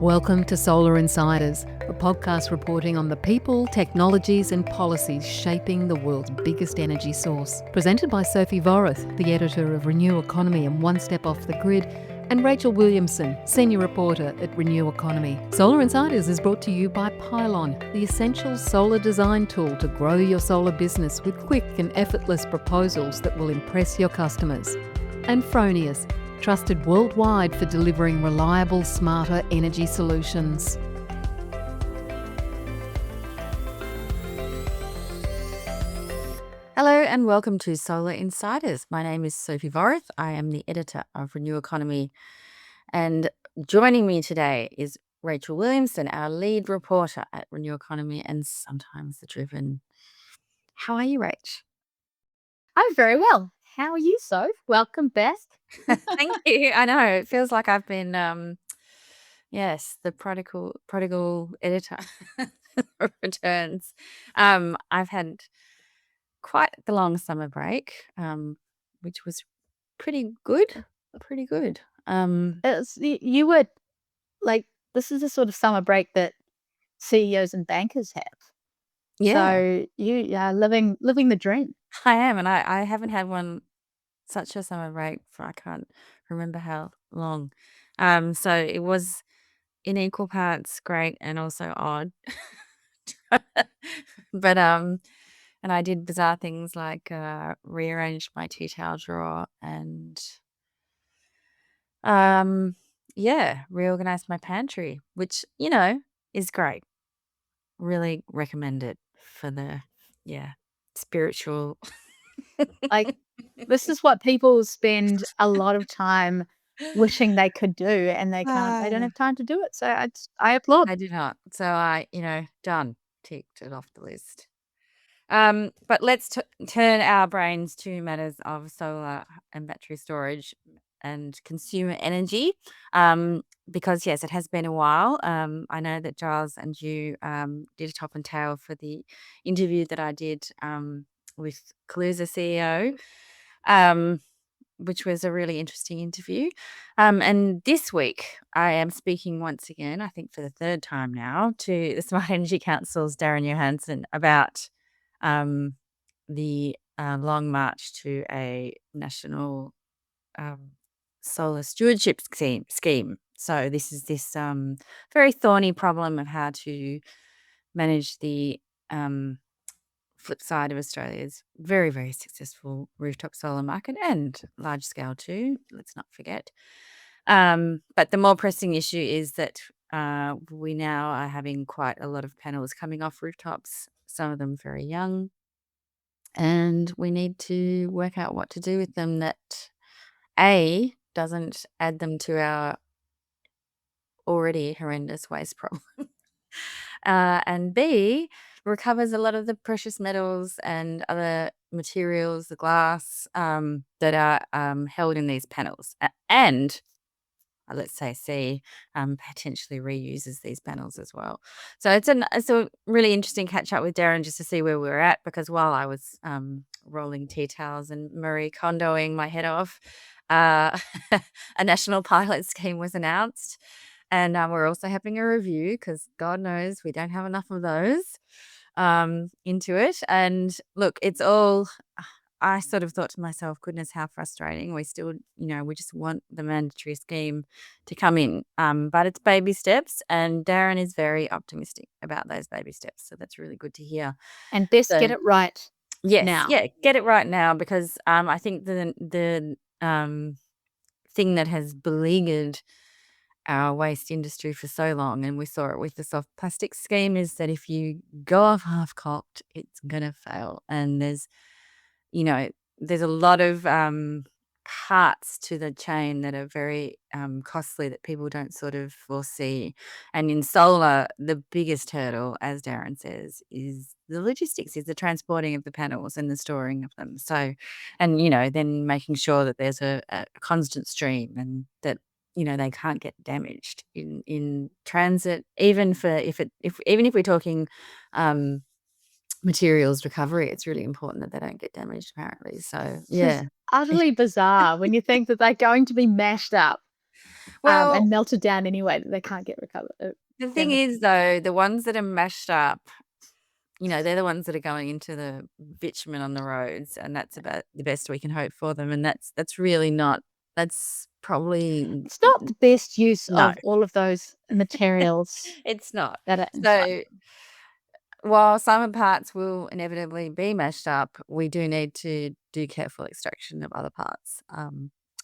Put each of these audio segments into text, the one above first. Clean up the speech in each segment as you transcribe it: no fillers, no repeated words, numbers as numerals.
Welcome to Solar Insiders, a podcast reporting on the people, technologies and policies shaping the world's biggest energy source. Presented by Sophie Vorath, the editor of Renew Economy and One Step Off the Grid, and Rachel Williamson, senior reporter at Renew Economy. Solar Insiders is brought to you by Pylon, the essential solar design tool to grow your solar business with quick and effortless proposals that will impress your customers. And Fronius, trusted worldwide for delivering reliable, smarter energy solutions. Hello and welcome to Solar Insiders. My name is Sophie Vorath. I am the editor of Renew Economy. And joining me today is Rachel Williamson, our lead reporter at Renew Economy and sometimes the Driven. How are you, Rach? I'm very well. How are you, Soph? Welcome back. Thank you. I know. It feels like I've been, the prodigal editor returns. I've had quite the long summer break, which was pretty good. You were like, this is the sort of summer break that CEOs and bankers have. Yeah, So you are living the dream. I am. And I haven't had such a summer break for, I can't remember how long. So it was in equal parts great and also odd. But and I did bizarre things like rearranged my tea towel drawer and reorganized my pantry, which is great. Really recommend it for the spiritual. Like, this is what people spend a lot of time wishing they could do, and they can't. They don't have time to do it. So I applaud. I do not. So I, done, ticked it off the list. But let's turn our brains to matters of solar and battery storage and consumer energy. Because yes, it has been a while. I know that Giles and you did a top and tail for the interview that I did with Kaluza CEO, which was a really interesting interview. And this week I am speaking once again, I think for the third time now, to the Smart Energy Council's Darren Johannesen about the long march to a national solar stewardship scheme. So this is this very thorny problem of how to manage the flip side of Australia's very, very successful rooftop solar market and large scale too, let's not forget. But the more pressing issue is that we now are having quite a lot of panels coming off rooftops, some of them very young, and we need to work out what to do with them that A, doesn't add them to our already horrendous waste problem, and B, recovers a lot of the precious metals and other materials, the glass that are held in these panels, and let's say C, potentially reuses these panels as well. So it's a really interesting catch up with Darren just to see where we're at, because while I was rolling tea towels and Marie Kondoing my head off, a national pilot scheme was announced. And we're also having a review because God knows we don't have enough of those into it. And look, it's all, I sort of thought to myself, goodness, how frustrating. We still, we just want the mandatory scheme to come in. But it's baby steps, and Darren is very optimistic about those baby steps. So that's really good to hear. And best get it right. Yes, now. yeah, get it right now, because I think the thing that has beleaguered our waste industry for so long, and we saw it with the soft plastic scheme, is that if you go off half cocked, it's gonna fail. And there's a lot of parts to the chain that are very costly that people don't sort of foresee. And in solar, the biggest hurdle, as Darren says, is the logistics, is the transporting of the panels and the storing of them. So, and then making sure that there's a constant stream, and that they can't get damaged in transit, even if we're talking materials recovery. It's really important that they don't get damaged, apparently. So yeah, It's utterly bizarre when you think that they're going to be mashed up Well, and melted down anyway that they can't get recovered. the thing is, though, the ones that are mashed up, they're the ones that are going into the bitumen on the roads, and that's about the best we can hope for them. And that's really not. That's probably It's not the best use no, of all of those materials it's not. that are inside. So while some parts will inevitably be mashed up, we do need to do careful extraction of other parts.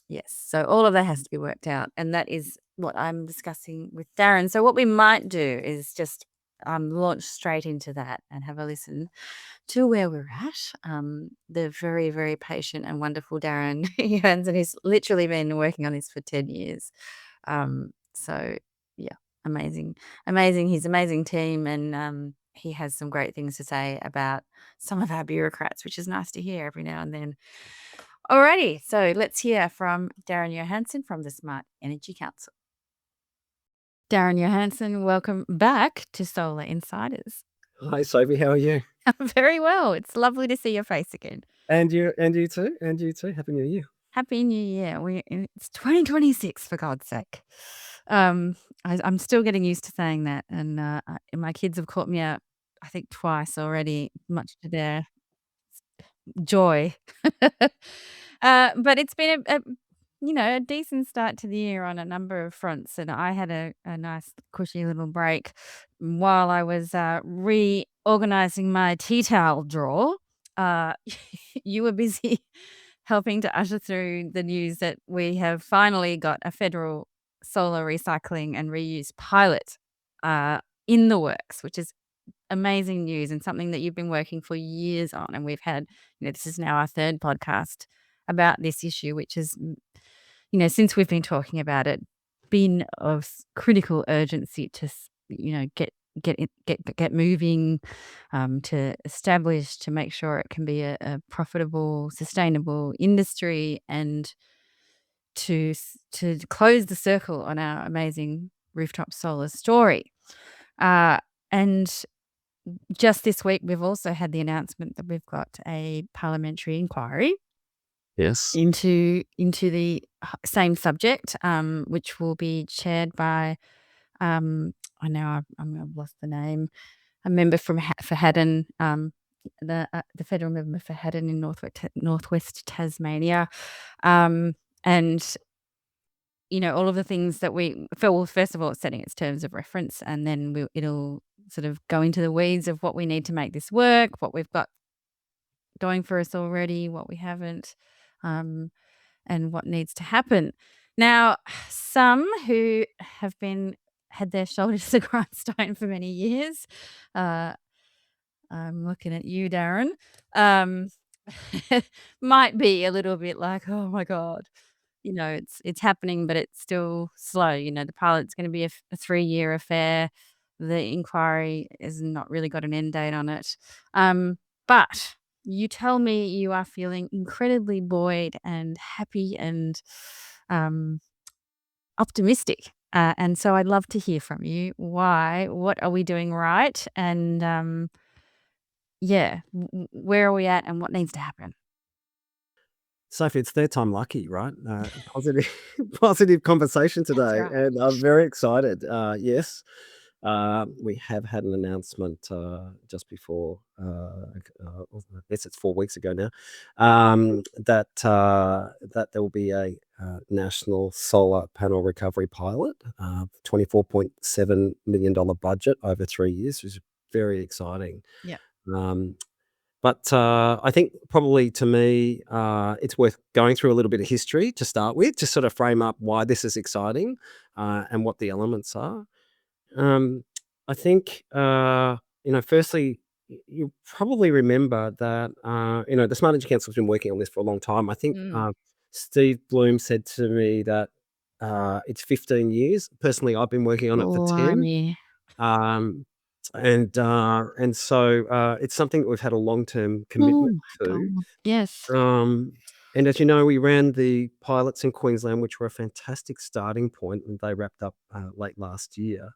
Yes, so all of that has to be worked out, and that is what I'm discussing with Darren. So what we might do is just launch straight into that and have a listen to where we're at. The very, very patient and wonderful Darren Johannesen, who's literally been working on this for 10 years. So yeah, amazing, his amazing team, and he has some great things to say about some of our bureaucrats, which is nice to hear every now and then. Alrighty, so let's hear from Darren Johannesen from the Smart Energy Council. Darren Johannesen, welcome back to Solar Insiders. Hi, Sophie. How are you? I'm very well. It's lovely to see your face again. And you too. Happy New Year. Happy New Year. It's 2026, for God's sake. I'm still getting used to saying that, and my kids have caught me out, I think, twice already, much to their joy. But it's been a decent start to the year on a number of fronts, and I had a nice cushy little break while I was reorganizing my tea towel drawer. You were busy helping to usher through the news that we have finally got a federal solar recycling and reuse pilot in the works, which is amazing news and something that you've been working for years on. And we've had, this is now our third podcast about this issue, which is, since we've been talking about it, been of critical urgency to, get moving, to establish, to make sure it can be a profitable, sustainable industry, and to close the circle on our amazing rooftop solar story. And just this week, we've also had the announcement that we've got a parliamentary inquiry Yes. into the same subject, which will be chaired by, I know I've lost the name, a member from for Haddon, the federal member for Haddon in northwest Tasmania, and all of the things that first of all, it's setting its terms of reference, and then it'll sort of go into the weeds of what we need to make this work, what we've got going for us already, what we haven't, and what needs to happen. Now, some who have had their shoulders to the grindstone for many years, I'm looking at you, Darren, might be a little bit like, oh my God, it's happening, but it's still slow. The pilot's going to be a 3-year affair. The inquiry has not really got an end date on it. But you tell me you are feeling incredibly buoyed and happy and optimistic. And so I'd love to hear from you. What are we doing right? And where are we at and what needs to happen? Sophie, it's third time lucky, right? Positive conversation today, right. and I'm very excited. Yes, we have had an announcement just before. I guess it's 4 weeks ago now. That there will be a national solar panel recovery pilot, $24.7 million budget over 3 years, which is very exciting. Yeah. But I think probably to me, it's worth going through a little bit of history to start with, to sort of frame up why this is exciting and what the elements are. I think, firstly, you probably remember that, the Smart Energy Council has been working on this for a long time. I think Steve Bloom said to me that it's 15 years. Personally, I've been working on it for 10. And so it's something that we've had a long-term commitment to. God. Yes. And as you know, we ran the pilots in Queensland, which were a fantastic starting point, and they wrapped up late last year.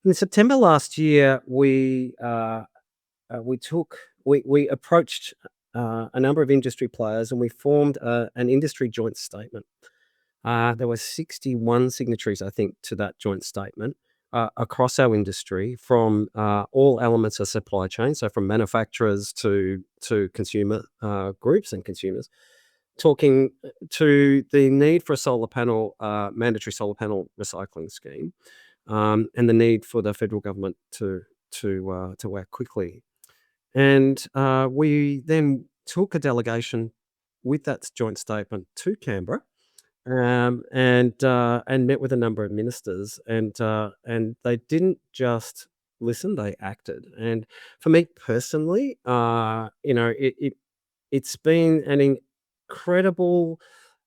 In September last year, we approached a number of industry players, and we formed an industry joint statement. There were 61 signatories, I think, to that joint statement across our industry from all elements of supply chain, so from manufacturers to consumer groups and consumers, talking to the need for a solar panel, mandatory solar panel recycling scheme, and the need for the federal government to act quickly. And we then took a delegation with that joint statement to Canberra, and met with a number of ministers, and they didn't just listen; they acted. And for me personally, it's been an incredible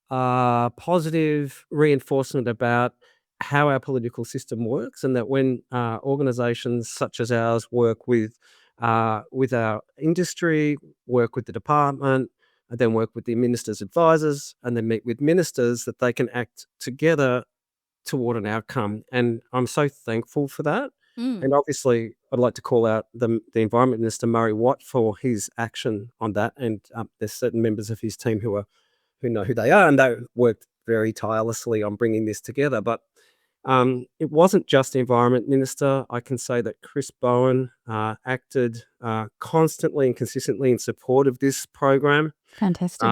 positive reinforcement about how our political system works, and that when organisations such as ours work with our industry, work with the department, and then work with the minister's advisors, and then meet with ministers, that they can act together toward an outcome. And I'm so thankful for that. Mm. And obviously, I'd like to call out the Environment Minister, Murray Watt, for his action on that. And there's certain members of his team who know who they are, and they worked very tirelessly on bringing this together. But it wasn't just the Environment Minister. I can say that Chris Bowen acted constantly and consistently in support of this program, Fantastic.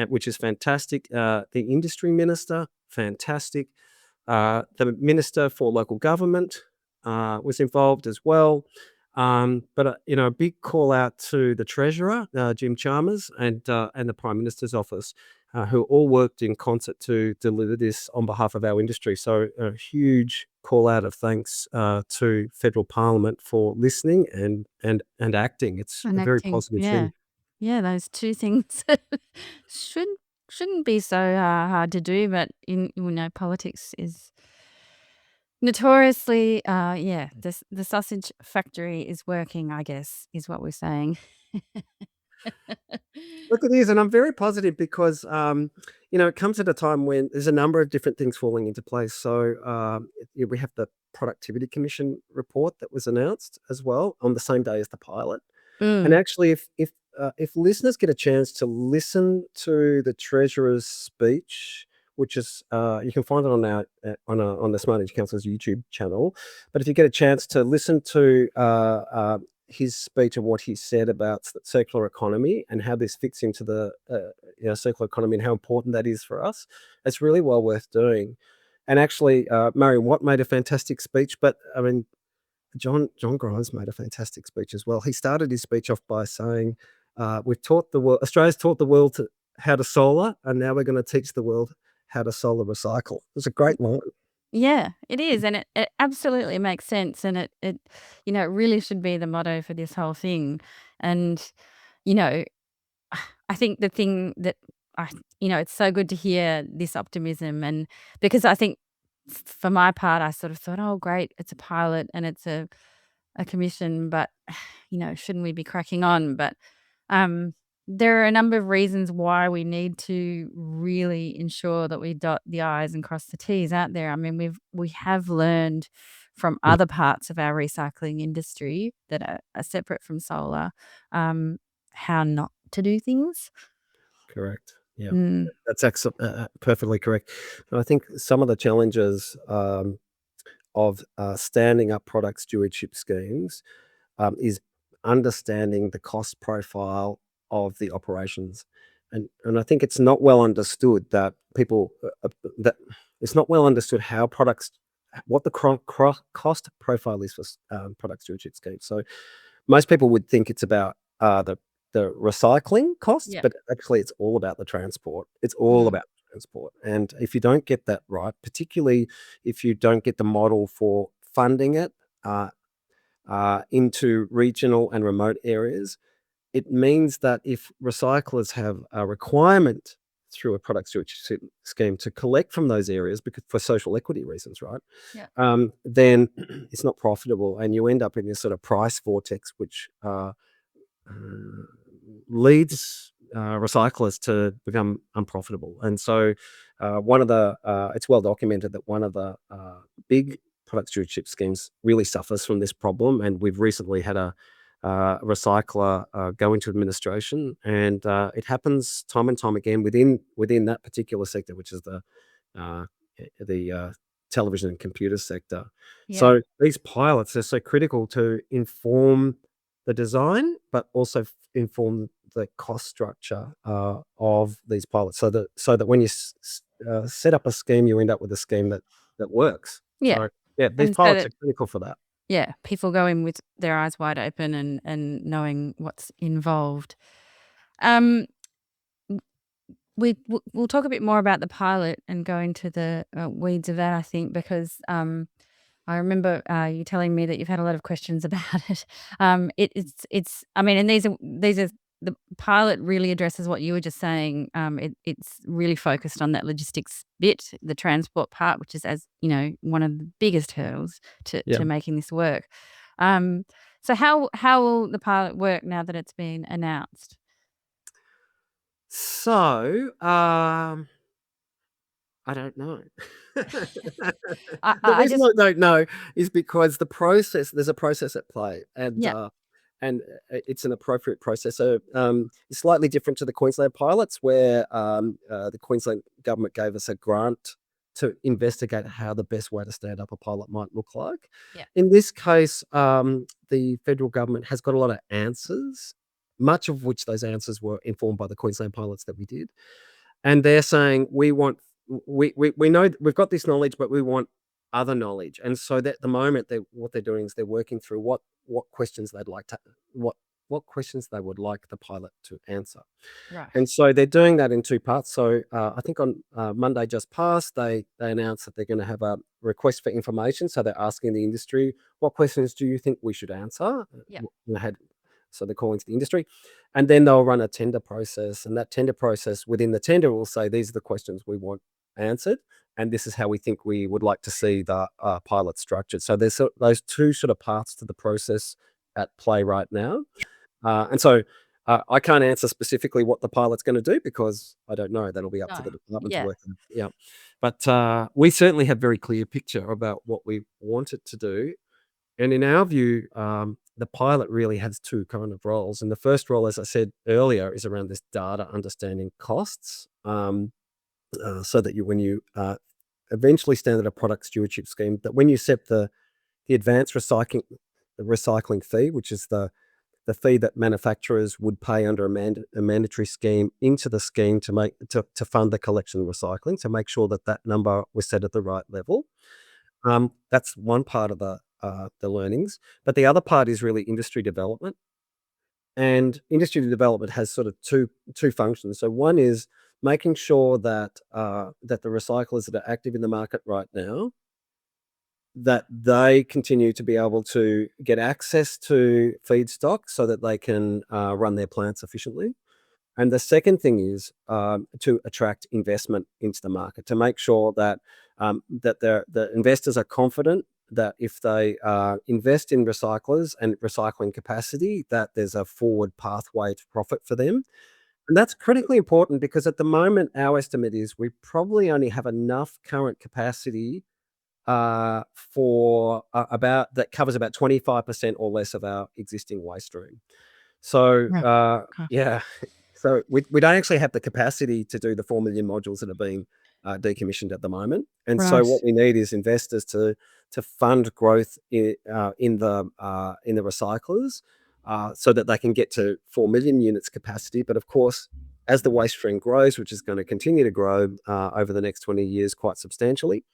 which is fantastic. The Industry Minister, fantastic. The Minister for Local Government was involved as well. But a big call out to the Treasurer, Jim Chalmers, and the Prime Minister's office, who all worked in concert to deliver this on behalf of our industry. So a huge call out of thanks to Federal Parliament for listening and acting. It's a very Connecting. positive Yeah. thing. Yeah, those two things shouldn't be so hard to do, but politics is notoriously, the sausage factory is working, I guess, is what we're saying. Look, it is, and I'm very positive because it comes at a time when there's a number of different things falling into place. So we have the Productivity Commission report that was announced as well on the same day as the pilot. And actually, if listeners get a chance to listen to the Treasurer's speech, which is you can find it on the Smart Energy Council's YouTube channel. But if you get a chance to listen to his speech and what he said about the circular economy and how this fits into the circular economy and how important that is for us, it's really well worth doing. And actually, Murray Watt made a fantastic speech, but I mean, John Grimes made a fantastic speech as well. He started his speech off by saying, "We've taught the world. Australia's taught the world how to solar, and now we're going to teach the world how to solar recycle." It was a great line. Yeah, it is, and it absolutely makes sense, and it really should be the motto for this whole thing. And I think the thing that it's so good to hear this optimism, and because I think for my part, I sort of thought, oh, great, it's a pilot and it's a commission, but shouldn't we be cracking on? But there are a number of reasons why we need to really ensure that we dot the I's and cross the T's out there. I mean, we have learned from other parts of our recycling industry that are separate from solar, how not to do things. Correct. Yeah, Mm. that's perfectly correct. And I think some of the challenges of standing up product stewardship schemes is understanding the cost profile of the operations. And I think it's not well understood that that it's not well understood how what the cost profile is for product stewardship schemes. So most people would think it's about the recycling costs, Yeah. but actually it's all about the transport. It's all Mm. about transport. And if you don't get that right, particularly if you don't get the model for funding it into regional and remote areas, it means that if recyclers have a requirement through a product stewardship scheme to collect from those areas because for social equity reasons, right? Yeah. Then it's not profitable, and you end up in this sort of price vortex, which leads recyclers to become unprofitable. And so it's well documented that one of the big product stewardship schemes really suffers from this problem. And we've recently had a recycler go into administration, and it happens time and time again within that particular sector, which is the uh, the television and computer sector. Yeah. So these pilots are so critical to inform the design, but also inform the cost structure of these pilots, so that when you set up a scheme, you end up with a scheme that works. Yeah. So yeah, these And so pilots that, are critical for that. yeah, people go in with their eyes wide open and knowing what's involved. Um, we'll talk a bit more about the pilot and go into the weeds of that, I think, because I remember you telling me that you've had a lot of questions about it. It's I mean, and these are the pilot really addresses what you were just saying. It's really focused on that logistics bit, the transport part, which is, as you know, one of the biggest hurdles Yeah. to making this work. So how will the pilot work now that it's been announced? So I don't know. I The I reason just I don't know is because there's a process at play, yeah and it's an appropriate process. So it's slightly different to the Queensland pilots, where the Queensland government gave us a grant to investigate how the best way to stand up a pilot might look like. yeah In this case, the federal government has got a lot of answers, much of which those answers were informed by the Queensland pilots that we did. And they're saying, we know we've got this knowledge, but we want other knowledge. And so that at the moment, what they're doing is they're working through what questions they'd like to what questions they would like the pilot to answer. right And so they're doing that in two parts. So I think on Monday just passed, they announced that they're going to have a request for information. So they're asking the industry, what questions do you think we should answer? yeah They had, so they're calling to the industry, and then they'll run a tender process. And that tender process, within the tender, will say these are the questions we want answered, and this is how we think we would like to see the pilot structured. So there's those two sort of paths to the process at play right now. And so I can't answer specifically what the pilot's going to do because I don't know. That'll be up to no the department to yeah work. Yeah, but we certainly have very clear picture about what we want it to do. And in our view, the pilot really has two kind of roles. And the first role, as I said earlier, is around this data understanding costs, so that when you eventually stand at a product stewardship scheme, that when you set the advanced recycling fee, which is the fee that manufacturers would pay under a mandatory scheme into the scheme to fund the collection and recycling, to make sure that that number was set at the right level. That's one part of the learnings, but the other part is really industry development. And industry development has sort of two functions. So one is making sure that that the recyclers that are active in the market right now, that they continue to be able to get access to feedstock so that they can run their plants efficiently. And the second thing is to attract investment into the market, to make sure that that the investors are confident that if they invest in recyclers and recycling capacity, that there's a forward pathway to profit for them. And that's critically important because at the moment, our estimate is we probably only have enough current capacity for about that covers about 25% or less of our existing waste stream. So yeah okay. yeah, so we don't actually have the capacity to do the 4 million modules that are being decommissioned at the moment. And so Right what we need is investors to fund growth in the recyclers, so that they can get to 4 million units capacity. But of course, as the waste stream grows, which is going to continue to grow over the next 20 years quite substantially,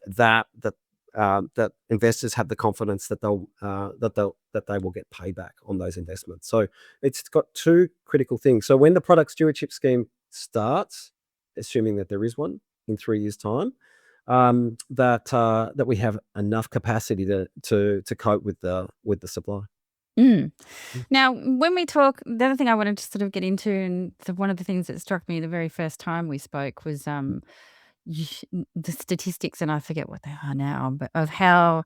that investors have the confidence that they will get payback on those investments. So it's got two critical things. So when the product stewardship scheme starts, assuming that there is one in 3 years' time, that we have enough capacity to cope with the supply. Mm. Mm. Now, when we talk, the other thing I wanted to sort of get into, and one of the things that struck me the very first time we spoke was the statistics, and I forget what they are now, but of how,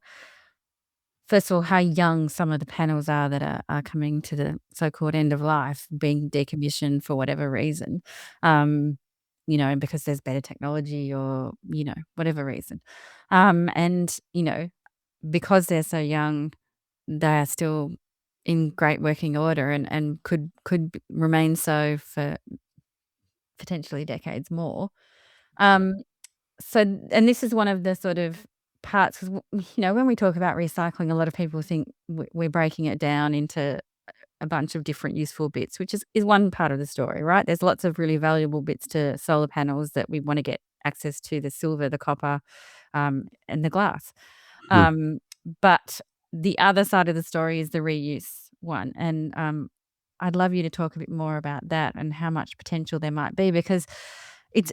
first of all, how young some of the panels are that are coming to the so-called end of life, being decommissioned for whatever reason, um, because there's better technology or, whatever reason. And, because they're so young, they are still in great working order and could remain so for potentially decades more. Um, So, and this is one of the sort of parts, because, when we talk about recycling, a lot of people think we're breaking it down into a bunch of different useful bits, which is one part of the story, right? There's lots of really valuable bits to solar panels that we want to get access to: the silver, the copper, and the glass. But the other side of the story is the reuse one. And I'd love you to talk a bit more about that and how much potential there might be, because it's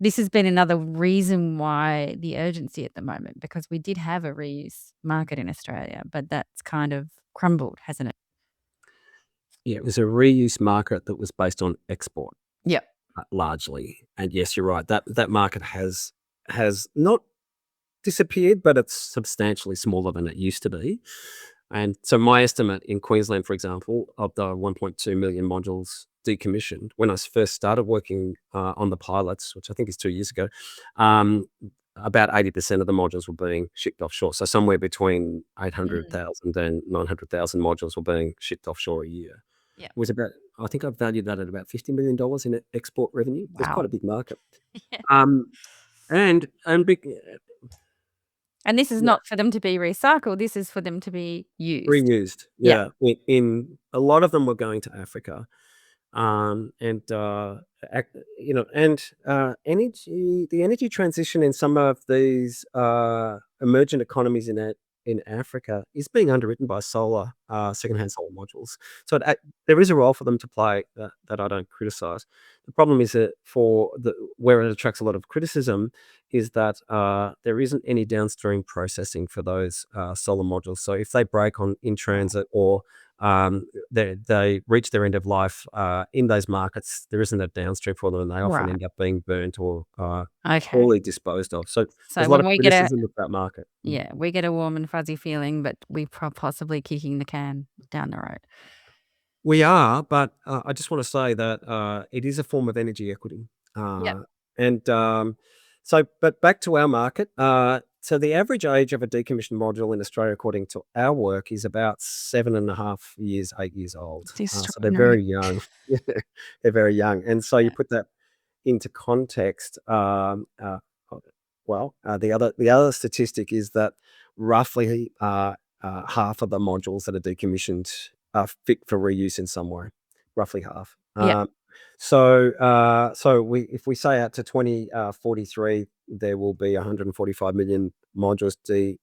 this has been another reason why the urgency at the moment, because we did have a reuse market in Australia, but that's kind of crumbled, hasn't it? Yeah, it was a reuse market that was based on export. Yep. Largely. And yes, you're right. That market has not disappeared, but it's substantially smaller than it used to be. And so my estimate in Queensland, for example, of the 1.2 million modules decommissioned, when I first started working on the pilots, which I think is 2 years ago, about 80% of the modules were being shipped offshore. So somewhere between 800,000 and 900,000 modules were being shipped offshore a year. Yeah. It was about, I think I valued that at about $50 million in export revenue. It's quite Wow. a big market. Yeah. And big, And this is yeah, not for them to be recycled. This is for them to be used. reused. Yeah. Yeah. In a lot of them were going to Africa. And energy, the energy transition in some of these emergent economies in Africa is being underwritten by solar, secondhand solar modules. So there is a role for them to play that I don't criticize. The problem is that where it attracts a lot of criticism is that there isn't any downstream processing for those solar modules. So if they break in transit, or they reach their end of life in those markets, there isn't a downstream for them, and they often Right. end up being burnt or Okay. poorly disposed of. So there's a lot when of we get criticism of that market. we get a warm and fuzzy feeling, but we possibly kicking the can down the road. We are, but I just want to say that it is a form of energy equity. And but back to our market. So the average age of a decommissioned module in Australia, according to our work, is about 7.5 years, 8 years old. It's So they're extraordinary. very young. They're very young. And so you put that into context. The other statistic is that roughly half of the modules that are decommissioned are fit for reuse in some way. Roughly half. Yeah. If we say out to 2043, there will be 145 million modules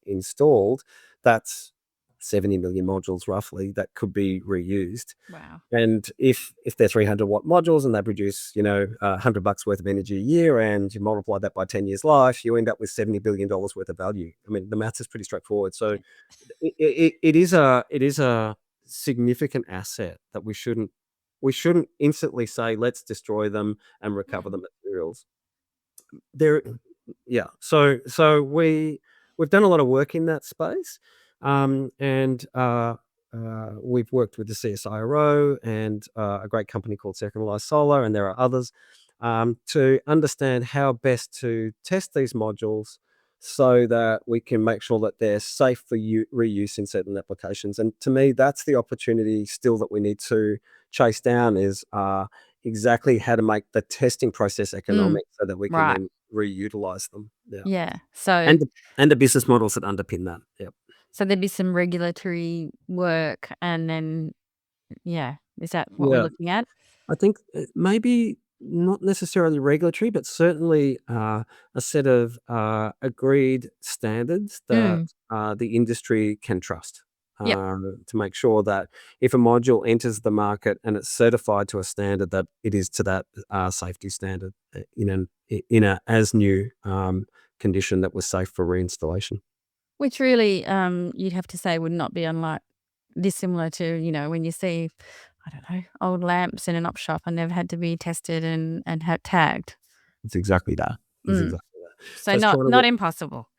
installed. That's 70 million modules roughly that could be reused. Wow. And if they're 300-watt modules and they produce, $100 worth of energy a year, and you multiply that by 10 years life, you end up with $70 billion worth of value. I mean, the maths is pretty straightforward. So it is a significant asset that we shouldn't instantly say, let's destroy them and recover the materials. So we've done a lot of work in that space, and we've worked with the CSIRO and a great company called Second Life Solar, and there are others, to understand how best to test these modules so that we can make sure that they're safe for reuse in certain applications. And to me, that's the opportunity still that we need to chase down, is exactly how to make the testing process economic so that we can Right. then reutilize them. Yeah. So And the business models that underpin that. Yep. so there'd be some regulatory work, and then is that what we're looking at? I think maybe not necessarily regulatory, but certainly a set of agreed standards that the industry can trust. Yep. To make sure that if a module enters the market and it's certified to a standard, that it is to that safety standard in a as new condition that was safe for reinstallation. Which really, you'd have to say would not be dissimilar to, when you see, I don't know, old lamps in an op shop and they've had to be tested and tagged. It's exactly that. It's exactly that. So it's not impossible.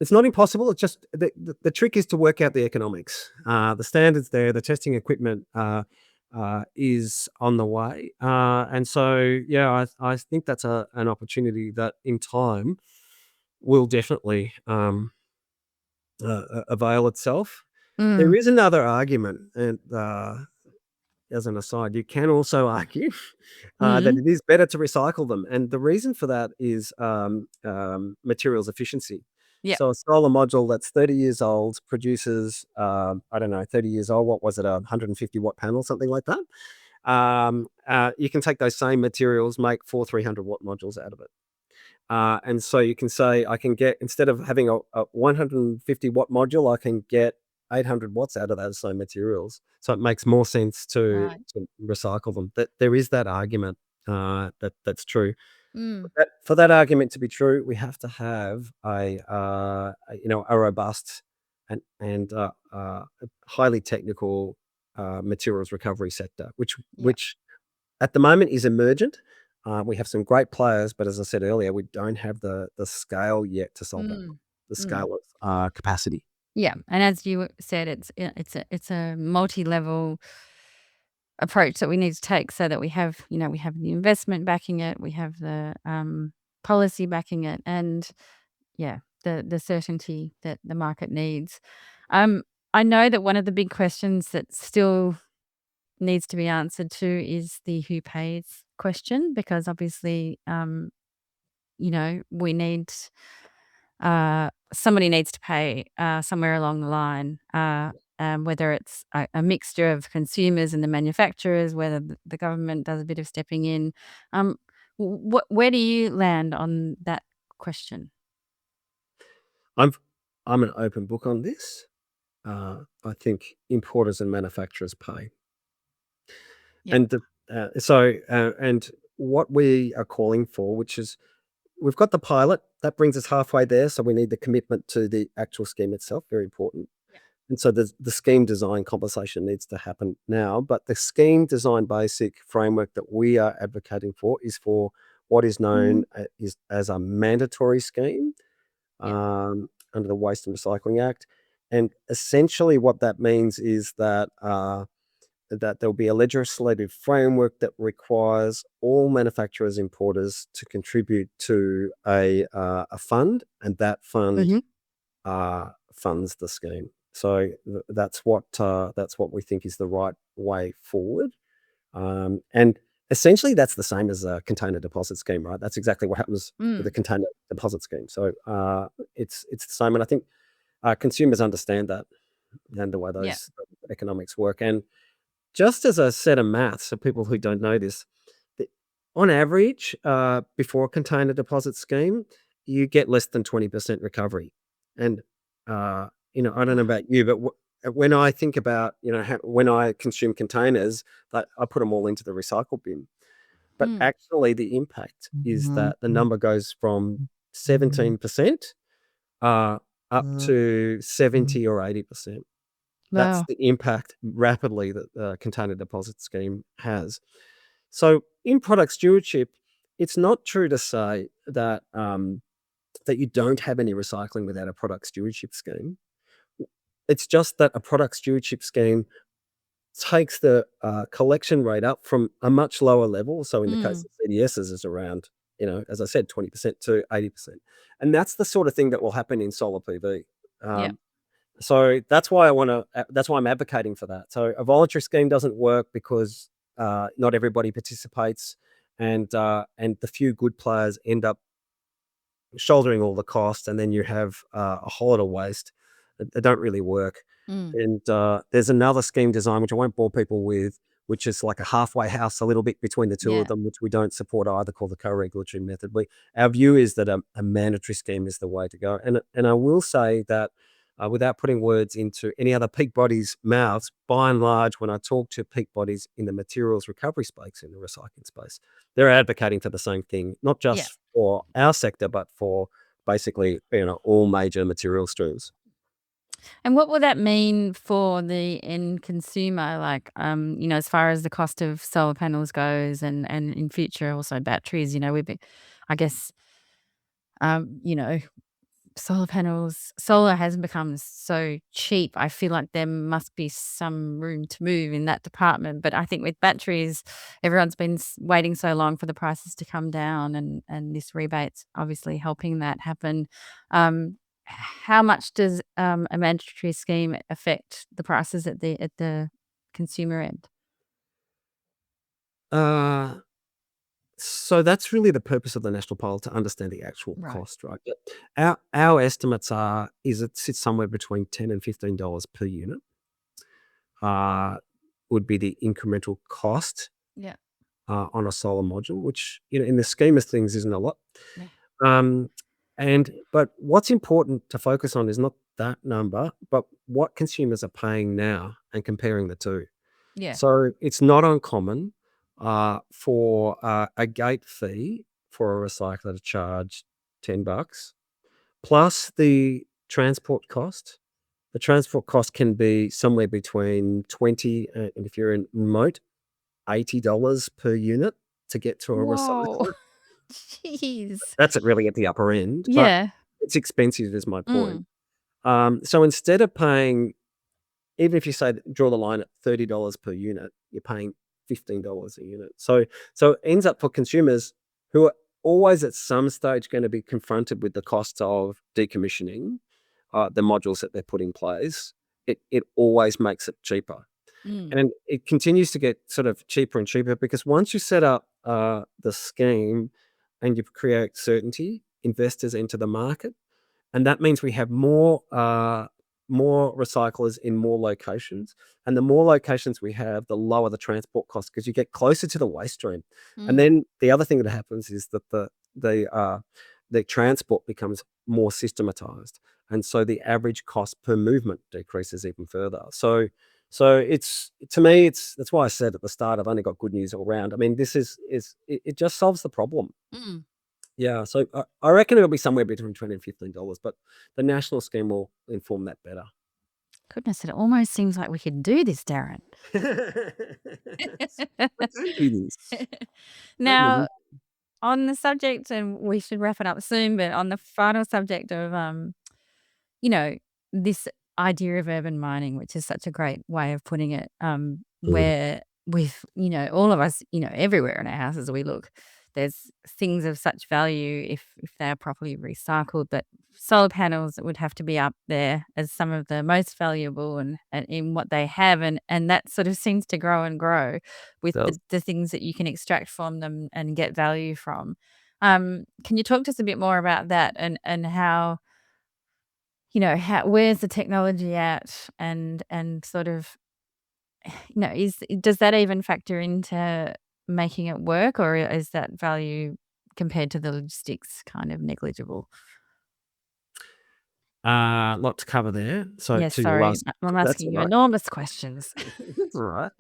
It's not impossible. It's just the trick is to work out the economics. The standards there, the testing equipment is on the way. And so, I think that's an opportunity that in time will definitely avail itself. There is another argument, and as an aside, you can also argue that Mm. it is better to recycle them. And the reason for that is materials efficiency. Yep. So a solar module that's 30 years old produces, I don't know, 30 years old, what was it, a 150 watt panel, something like that. You can take those same materials, make 300 watt modules out of it. And so you can say, I can get, instead of having a 150 watt module, I can get 800 watts out of those same materials. So it makes more sense to Right. recycle them. That there is that argument that's true. Mm. For that argument to be true, we have to have a robust and highly technical materials recovery sector, Yep. which at the moment is emergent. We have some great players, but as I said earlier, we don't have the scale yet to solve that. Mm. The Mm. scale of capacity. Yeah, and as you said, it's a multi-level approach that we need to take so that we have the investment backing it, we have the policy backing it, and the certainty that the market needs. I know that one of the big questions that still needs to be answered too is the who pays question, because obviously we need somebody needs to pay somewhere along the line, whether it's a mixture of consumers and the manufacturers, whether the government does a bit of stepping in. Where do you land on that question? I'm an open book on this. I think importers and manufacturers pay. Yep. And what we are calling for, which is, we've got the pilot that brings us halfway there, so we need the commitment to the actual scheme itself, very important. Yep. And so the scheme design conversation needs to happen now, but the scheme design basic framework that we are advocating for is for what is known as a mandatory scheme Yep. under the Waste and Recycling Act. And essentially what that means is that there'll be a legislative framework that requires all manufacturers, importers to contribute to a fund, and that fund funds the scheme. So that's what we think is the right way forward. And essentially, that's the same as a container deposit scheme, right? That's exactly what happens with a container deposit scheme. So it's the same, and I think consumers understand that and the way Yeah. those economics work. And just as a set of maths, for people who don't know this, on average, before a container deposit scheme, you get less than 20% recovery. And, I don't know about you, but when I think about, when I consume containers, I put them all into the recycle bin. But actually, the impact is that the number goes from 17% up to 70 or 80%. That's Wow. the impact rapidly that the container deposit scheme has. So in product stewardship, it's not true to say that that you don't have any recycling without a product stewardship scheme. It's just that a product stewardship scheme takes the collection rate up from a much lower level. So in the case of CDSs, is around, as I said, 20% to 80%, and that's the sort of thing that will happen in solar PV. Yep. So that's why that's why I'm advocating for that. So a voluntary scheme doesn't work because not everybody participates, and the few good players end up shouldering all the costs, and then you have a whole lot of waste that don't really work. And there's another scheme design, which I won't bore people with, which is like a halfway house, a little bit between the two Yeah. of them, which we don't support either, called the co-regulatory method. Our view is that a mandatory scheme is the way to go. And I will say that without putting words into any other peak bodies' mouths, by and large, when I talk to peak bodies in the materials recovery space, in the recycling space, they're advocating for the same thing, not Yeah. just for our sector, but for basically, all major material streams. And what will that mean for the end consumer? Like, as far as the cost of solar panels goes, and in future also batteries. I guess, solar has become so cheap. I feel like there must be some room to move in that department. But I think with batteries, everyone's been waiting so long for the prices to come down, and this rebate's obviously helping that happen. How much does a mandatory scheme affect the prices at the consumer end? Uh, so that's really the purpose of the national poll, to understand the actual Right. cost, right? But our estimates is it sits somewhere between $10 and $15 per unit. Would be the incremental cost Yeah. on a solar module, which in the scheme of things isn't a lot. Yeah. But what's important to focus on is not that number, but what consumers are paying now and comparing the two. Yeah. So it's not uncommon for a gate fee for a recycler to charge $10 plus the transport cost. The transport cost can be somewhere between 20 and if you're in remote, $80 per unit to get to a Whoa. recycler. Jeez. That's really at the upper end, but Yeah. it's expensive is my point. Mm. So instead of paying, even if you say draw the line at $30 per unit, you're paying $15 a unit. So it ends up for consumers who are always at some stage going to be confronted with the costs of decommissioning the modules that they're put in place. It always makes it cheaper. Mm. And it continues to get sort of cheaper and cheaper because once you set up the scheme and you create certainty, investors enter the market. And that means we have more recyclers in more locations. And the more locations we have, the lower the transport cost because you get closer to the waste stream. And Mm. then the other thing that happens is that the transport becomes more systematized. And so the average cost per movement decreases even further. So it's, to me, that's why I said at the start, I've only got good news all around. I mean, this it just solves the problem. Mm. Yeah, so I reckon it'll be somewhere between $20 and $15, but the national scheme will inform that better. Goodness, it almost seems like we could do this, Darren. Let's do this. Now, on the subject, and we should wrap it up soon, but on the final subject of, this idea of urban mining, which is such a great way of putting it, where with, all of us, everywhere in our houses we look, there's things of such value if they are properly recycled, that solar panels would have to be up there as some of the most valuable and in what they have, and that sort of seems to grow and grow with Does. the things that you can extract from them and get value from. Can you talk to us a bit more about that and how, where's the technology at and sort of, does that even factor into making it work, or is that value compared to the logistics kind of negligible? Lot to cover there. So Yes, to your sorry. last, I'm that's asking all you right. enormous questions. That's all right.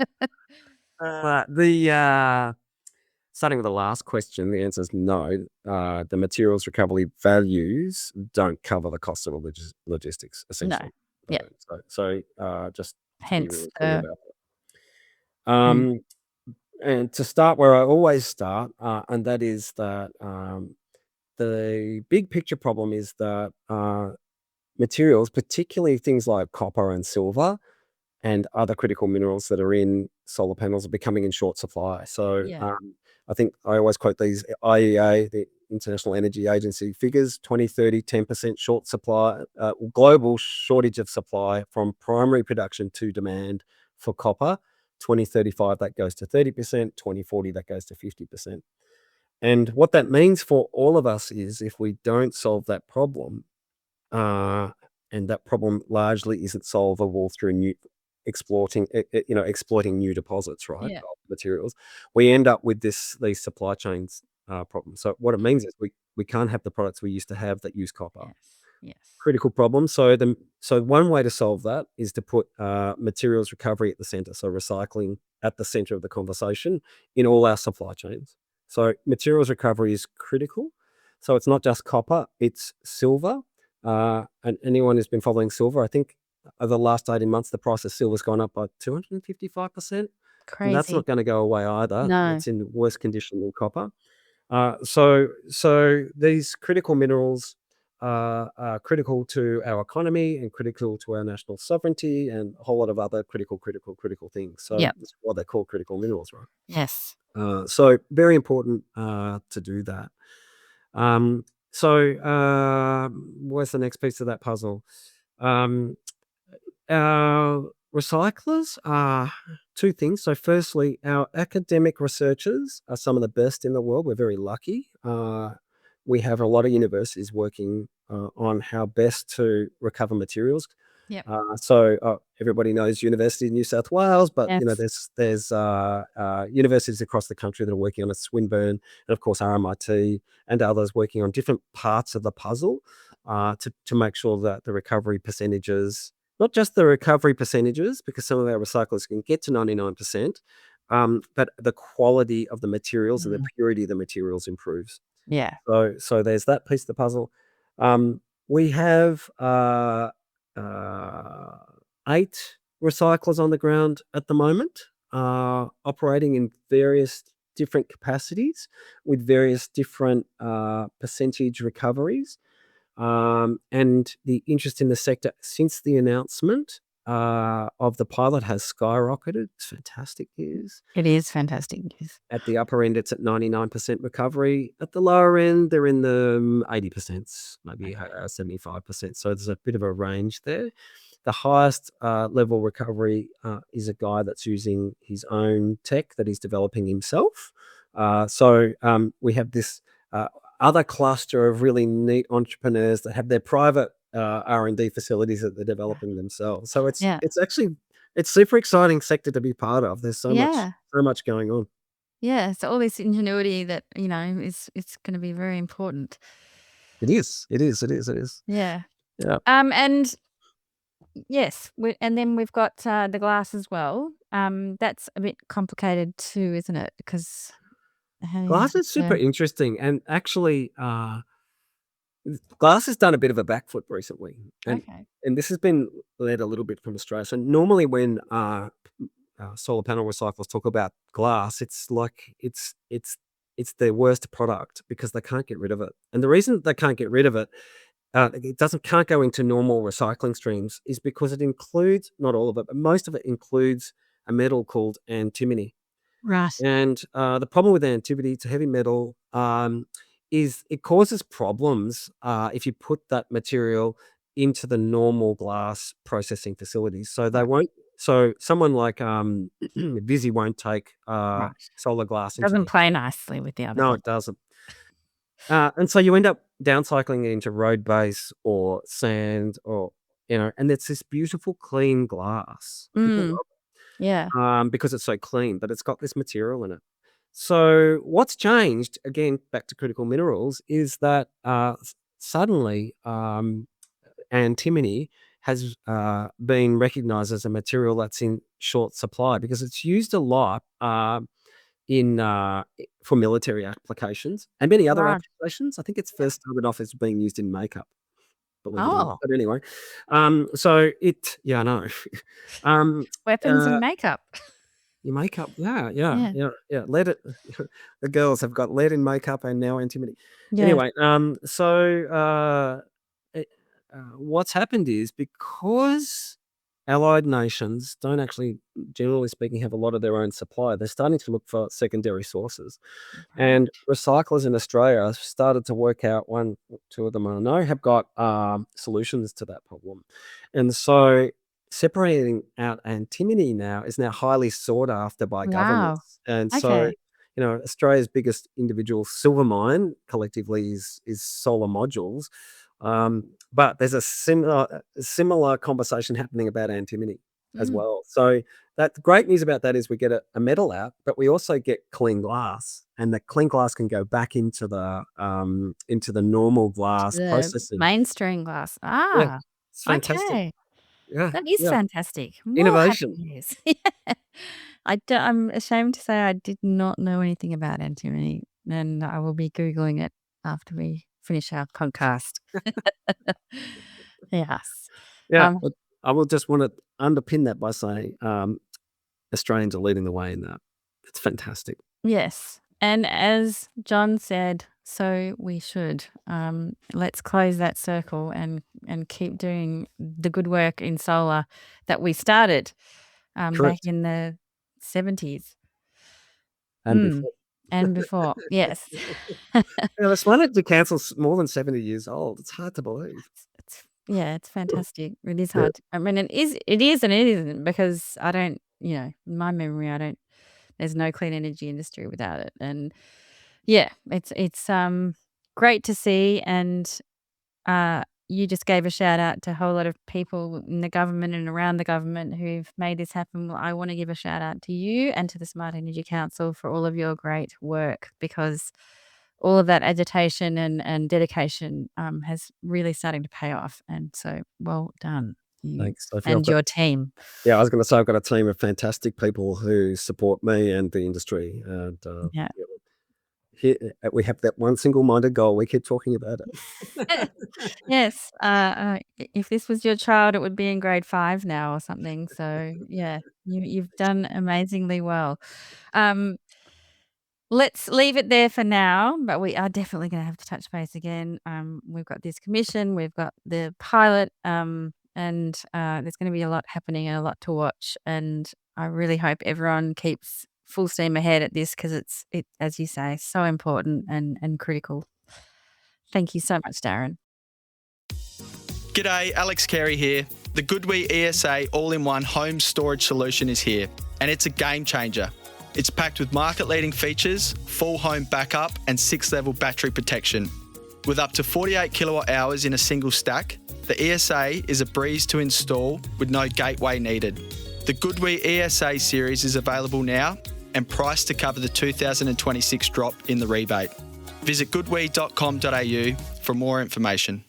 Starting with the last question, the answer is no. The materials recovery values don't cover the cost of logistics, No. essentially. They Yeah. don't. So just to be Hence really clear the about that. And to start where I always start, and that is that the big picture problem is that materials, particularly things like copper and silver and other critical minerals that are in solar panels, are becoming in short supply. So Yeah. I think I always quote these IEA, the International Energy Agency figures, 2030, 10% short supply, global shortage of supply from primary production to demand for copper. 2035, that goes to 30%, 2040, that goes to 50%. And what that means for all of us is if we don't solve that problem, and that problem largely isn't solvable through exploiting new deposits, right, Yeah. of materials, we end up with these supply chains problems. So what it means is we can't have the products we used to have that use copper. Yes. Yes. Critical problem. So one way to solve that is to put materials recovery at the center. So recycling at the center of the conversation in all our supply chains. So materials recovery is critical. So it's not just copper, it's silver. And anyone who's been following silver, I think over the last 18 months, the price of silver's gone up by 255%. And that's Crazy. not going to go away either. No. It's in worse condition than copper. So these critical minerals are critical to our economy and critical to our national sovereignty and a whole lot of other critical things. So Yep. that's what they call critical minerals, right? Yes. So very important to do that. Where's the next piece of that puzzle? recyclers are two things. So firstly, our academic researchers are some of the best in the world. We're very lucky. We have a lot of universities working on how best to recover materials. Yep. So everybody knows University of New South Wales, but Yes. there's universities across the country that are working on it. Swinburne, and of course RMIT, and others working on different parts of the puzzle to make sure that the recovery percentages, not just the recovery percentages, because some of our recyclers can get to 99%, but the quality of the materials and the purity of the materials improves. Yeah. So there's that piece of the puzzle. We have 8 recyclers on the ground at the moment, operating in various different capacities with various different percentage recoveries. And the interest in the sector since the announcement of the pilot has skyrocketed. It's fantastic news. It is fantastic news. At the upper end, it's at 99% recovery. At the lower end, they're in the 80%, maybe 75%. So there's a bit of a range there. The highest level recovery is a guy that's using his own tech that he's developing himself. So we have this other cluster of really neat entrepreneurs that have their private R&D facilities that they're developing themselves. So it's actually super exciting sector to be part of. There's so much going on. Yeah, so all this ingenuity that it's going to be very important. It is. Yeah. Yeah. And yes, and then we've got the glass as well. That's a bit complicated too, isn't it? Because Glass is super interesting, and actually, glass has done a bit of a backflip recently, and this has been led a little bit from Australia. So normally, when solar panel recyclers talk about glass, it's like it's their worst product because they can't get rid of it, and the reason that they can't get rid of it, can't go into normal recycling streams, is because it includes, not all of it, but most of it includes a metal called antimony. Right. And the problem with antimony, it's a heavy metal, is it causes problems if you put that material into the normal glass processing facilities. So they won't. So someone like Visi won't take solar glass into Doesn't play nicely with the other. No, it doesn't. And so you end up downcycling it into road base or sand, or and it's this beautiful clean glass. People love it. Because it's so clean, but it's got this material in it. So what's changed, again, back to critical minerals, is that suddenly antimony has been recognized as a material that's in short supply because it's used a lot for military applications and many other applications. I think it's first started off as being used in makeup. Believe it or not. But anyway, so I know. Weapons and makeup. Your makeup, yeah. Lead it. The girls have got lead in makeup and now antimony. Anyway, what's happened is, because allied nations don't actually, generally speaking, have a lot of their own supply, they're starting to look for secondary sources. And recyclers in Australia have started to work out, two of them I know, have got solutions to that problem. And so separating out antimony now is now highly sought after by governments. And so, Australia's biggest individual silver mine collectively is solar modules. But there's a similar conversation happening about antimony as well. So the great news about that is we get a metal out, but we also get clean glass, and the clean glass can go back into the normal glass processing. Mainstream glass. It's fantastic. Okay. Yeah, that is fantastic. Innovation. I'm ashamed to say I did not know anything about antimony, and I will be Googling it after we finish our podcast. Yes. Yeah. I will just want to underpin that by saying Australians are leading the way in that. It's fantastic. Yes. And as John said, so we should. Let's close that circle and keep doing the good work in solar that we started back in the 70s. And before. Yes. This planet to cancel more than 70 years old. It's hard to believe. Yeah, it's fantastic. It is Yeah. hard. I mean, it is and it isn't, because I don't, in my memory, there's no clean energy industry without it. And yeah, it's great to see. And you just gave a shout out to a whole lot of people in the government and around the government who've made this happen. Well, I want to give a shout out to you and to the Smart Energy Council for all of your great work, because all of that agitation and dedication has really starting to pay off. And so well done, you Thanks, Sophie. and your team. I was going to say I've got a team of fantastic people who support me and the industry, and Yeah. here, we have that one single-minded goal. We keep talking about it. Yes. If this was your child, it would be in grade 5 now or something. So yeah, you've done amazingly well. Let's leave it there for now, but we are definitely going to have to touch base again. We've got this commission, we've got the pilot, and there's going to be a lot happening and a lot to watch. And I really hope everyone keeps full steam ahead at this, because it's, as you say, so important and critical. Thank you so much, Darren. G'day, Alex Carey here. The Goodwe ESA all-in-one home storage solution is here, and it's a game changer. It's packed with market-leading features, full home backup and 6-level battery protection. With up to 48 kilowatt hours in a single stack, the ESA is a breeze to install with no gateway needed. The Goodwe ESA series is available now and priced to cover the 2026 drop in the rebate. Visit goodwe.com.au for more information.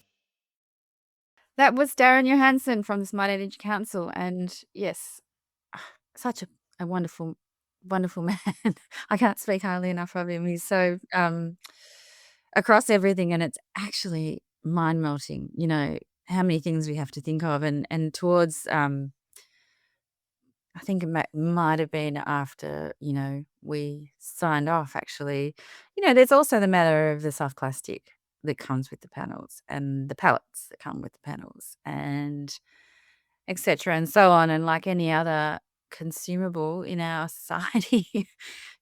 That was Darren Johannesen from the Smart Energy Council. And yes, such a wonderful, wonderful man. I can't speak highly enough of him. He's so across everything, and it's actually mind-melting, how many things we have to think of. And towards, I think it might have been after, we signed off, actually. There's also the matter of the soft plastic that comes with the panels, and the pallets that come with the panels, and et cetera, and so on. And like any other consumable in our society,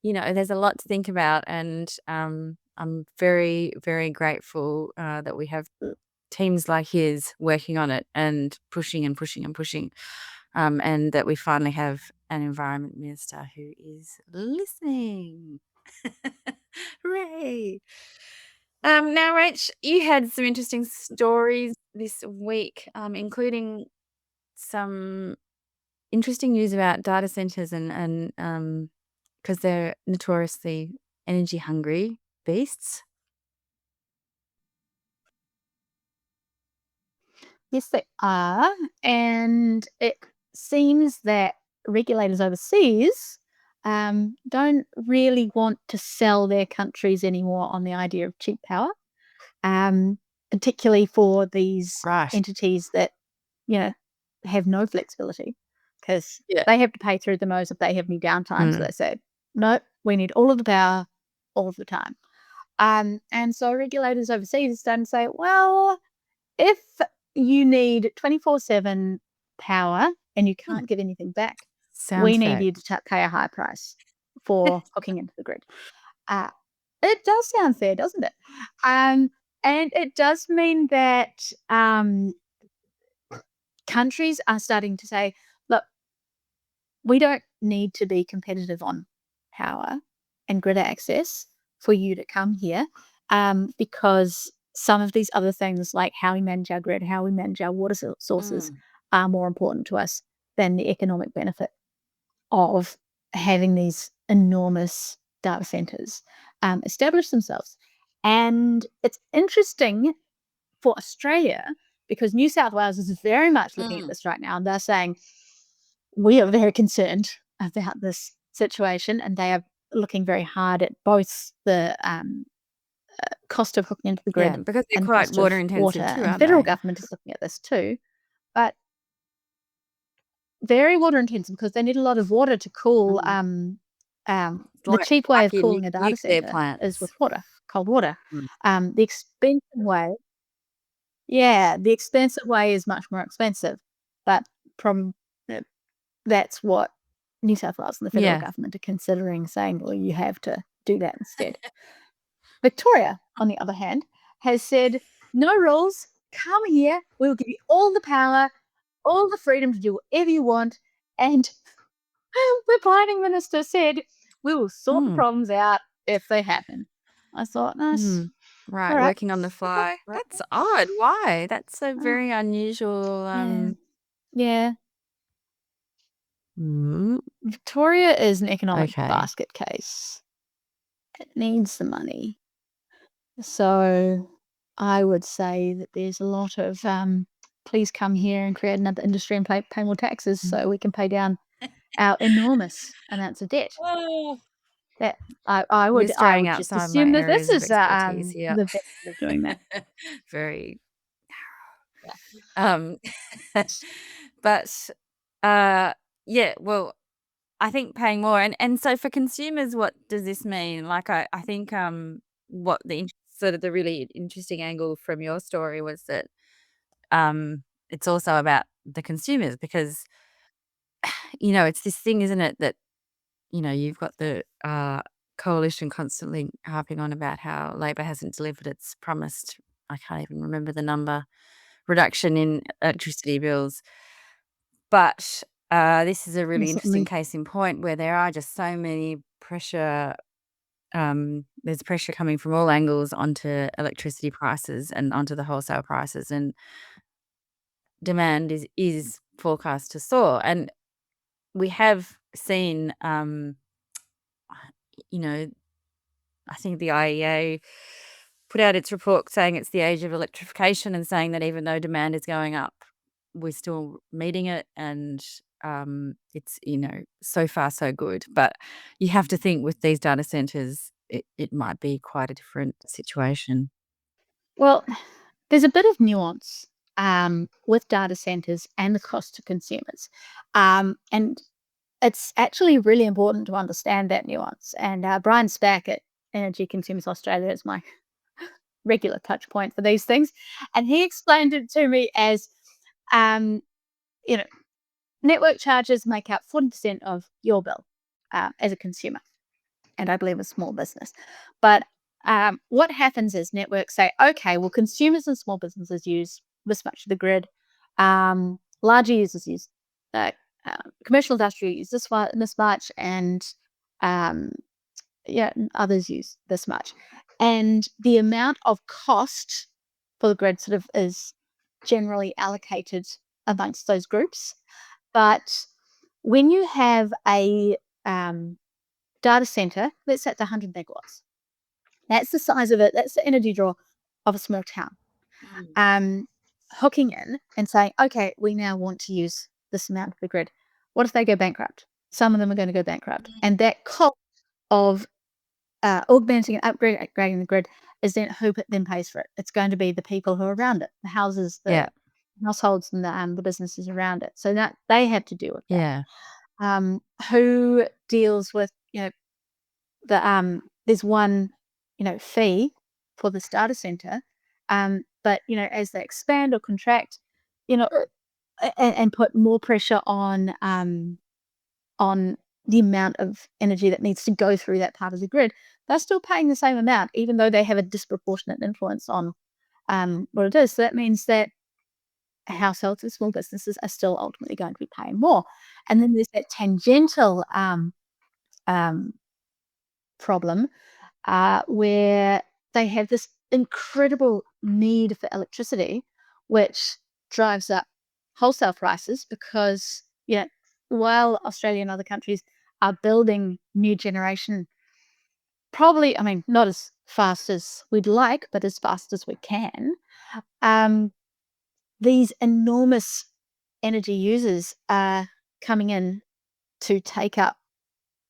there's a lot to think about. And I'm very, very grateful that we have teams like his working on it and pushing and pushing and pushing. And that we finally have an environment minister who is listening. Hooray! Now, Rach, you had some interesting stories this week, including some interesting news about data centers, and because they're notoriously energy hungry beasts. Yes, they are. And it seems that regulators overseas don't really want to sell their countries anymore on the idea of cheap power, particularly for these Right. entities that, have no flexibility, because Yeah. they have to pay through the nose if they have any downtime. So they say, no, we need all of the power all of the time. And so regulators overseas are starting to say, well, if you need 24/7 power and you can't give anything back, we Sounds need fair. you to pay a high price for hooking into the grid. It does sound fair, doesn't it? And it does mean that countries are starting to say, look, we don't need to be competitive on power and grid access for you to come here, because some of these other things, like how we manage our grid, how we manage our water sources, are more important to us than the economic benefit of having these enormous data centers establish themselves. And it's interesting for Australia, because New South Wales is very much looking at this right now, and they're saying, we are very concerned about this situation, and they are looking very hard at both the cost of hooking into the grid, Yeah, because they're and quite cost of water intensive water. too, And the aren't federal they? government is looking at this too, but very water intensive, because they need a lot of water to cool. The Like cheap way of your cooling a data nuclear center is plants. with water, cold water. Mm. The expensive way, the expensive way is much more expensive, but that's what New South Wales and the federal Yeah. government are considering, saying, well, you have to do that instead. Victoria, on the other hand, has said, no rules, come here, we'll give you all the power, all the freedom to do whatever you want. And the Planning Minister said, we will sort the Mm, problems out if they happen. I thought, nice. mm. All Right, right. working on the Okay. fly. Right. That's odd. Why? That's a Oh, very unusual. yeah. Yeah. Mm, Victoria is an economic okay. basket case. It needs the money. So I would say that there's a lot of please come here and create another industry and pay more taxes so we can pay down our enormous amounts of debt. Oh, That I you're would straying just outside my assume that this areas of is expertise here. the best way of doing that. Very. Yeah. Um, but yeah, well, I think paying more, and so for consumers, what does this mean? Like, I think what sort of the really interesting angle from your story was that it's also about the consumers because it's this thing, isn't it, that you've got the coalition constantly harping on about how Labor hasn't delivered its promised, I can't even remember the number, reduction in electricity bills. But this is a really interesting case in point where there are just so many pressure. There's pressure coming from all angles onto electricity prices and onto the wholesale prices, and demand is forecast to soar. And we have seen, I think the IEA put out its report saying it's the age of electrification and saying that even though demand is going up, we're still meeting it, and it's so far so good. But you have to think with these data centers, it might be quite a different situation. Well, there's a bit of nuance with data centers and the cost to consumers. And it's actually really important to understand that nuance. And Brian Spack at Energy Consumers Australia is my regular touch point for these things. And he explained it to me as, um, network charges make up 40% of your bill as a consumer, and I believe a small business. But what happens is networks say, okay, well, consumers and small businesses use this much of the grid. Larger users use commercial industry use this much, and others use this much. And the amount of cost for the grid sort of is generally allocated amongst those groups. But when you have a data center, let's say it's 100 megawatts, that's the size of it, that's the energy draw of a small town. Hooking in and saying, okay, we now want to use this amount of the grid. What if they go bankrupt? Some of them are going to go bankrupt. And that cost of augmenting and upgrading the grid is then who then pays for it. It's going to be the people who are around it, the houses, the households, and the businesses around it. So that they have to deal with that. Who deals with there's one fee for this data center, but as they expand or contract, and put more pressure on the amount of energy that needs to go through that part of the grid, they're still paying the same amount, even though they have a disproportionate influence on what it is. So that means that households and small businesses are still ultimately going to be paying more. And then there's that tangential problem where they have this incredible need for electricity, which drives up wholesale prices because, while Australia and other countries are building new generation, probably, I mean, not as fast as we'd like, but as fast as we can, these enormous energy users are coming in to take up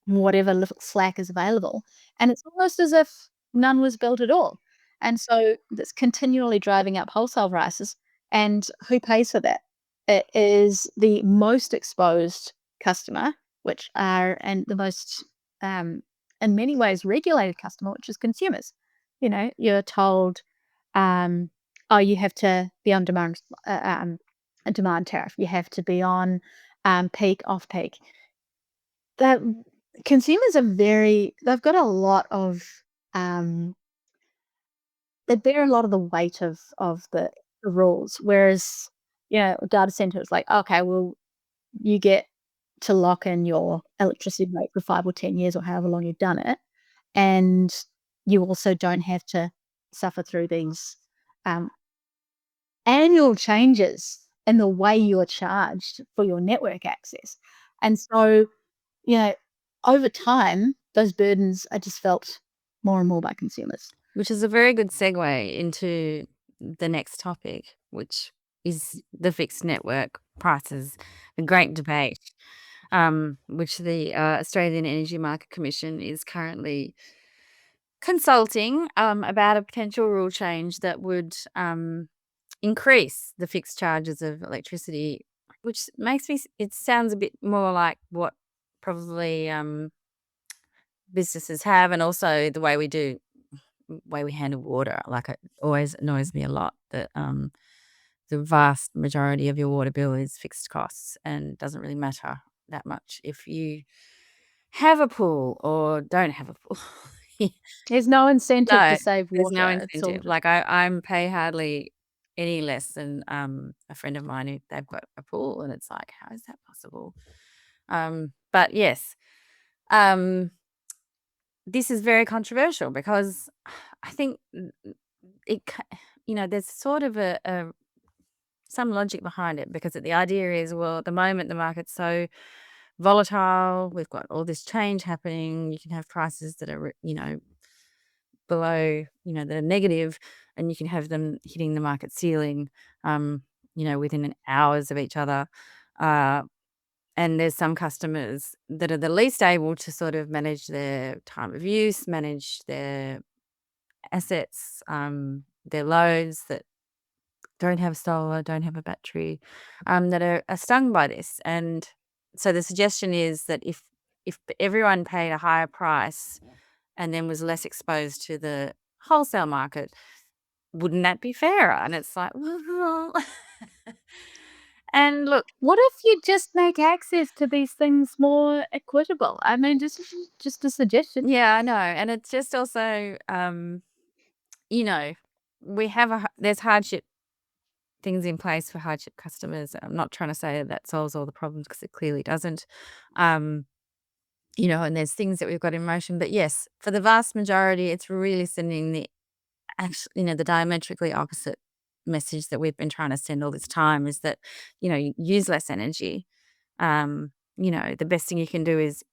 whatever little slack is available. And it's almost as if none was built at all. And so that's continually driving up wholesale prices. And who pays for that? It is the most exposed customer, and the most, in many ways, regulated customer, which is consumers. You're told, you have to be on demand, a demand tariff. You have to be on peak, off peak. That consumers they've got a lot of they bear a lot of the weight of the the rules. Whereas, data center is like, okay, well, you get to lock in your electricity rate for 5 or 10 years or however long you've done it. And you also don't have to suffer through these annual changes in the way you're charged for your network access. And so, over time, those burdens are just felt more and more by consumers. Which is a very good segue into the next topic, which is the fixed network prices, a great debate, which the Australian Energy Market Commission is currently consulting about a potential rule change that would increase the fixed charges of electricity, which makes me, it sounds a bit more like what probably businesses have, and also the way we handle water. Like, it always annoys me a lot that the vast majority of your water bill is fixed costs, and it doesn't really matter that much if you have a pool or don't have a pool. There's no incentive No, to save there's water. no It's all incentive. Like, I'm pay hardly any less than a friend of mine who they've got a pool, and it's like, how is that possible? But yes, this is very controversial because I think there's sort of some logic behind it, because the idea is, well, at the moment the market's so volatile, we've got all this change happening, you can have prices that are below, that are negative, and you can have them hitting the market ceiling within hours of each other, and there's some customers that are the least able to sort of manage their time of use, manage their assets, their loads, that don't have solar, don't have a battery, that are stung by this. And so the suggestion is that if everyone paid a higher price and then was less exposed to the wholesale market, wouldn't that be fairer? And it's like, well, and look, What if you just make access to these things more equitable? I mean, just a suggestion. yeah, I know. And it's just also, there's hardship things in place for hardship customers. I'm not trying to say that solves all the problems, because it clearly doesn't. And there's things that we've got in motion. But yes, for the vast majority, it's really sending the diametrically opposite message that we've been trying to send all this time, is that, use less energy. The best thing you can do is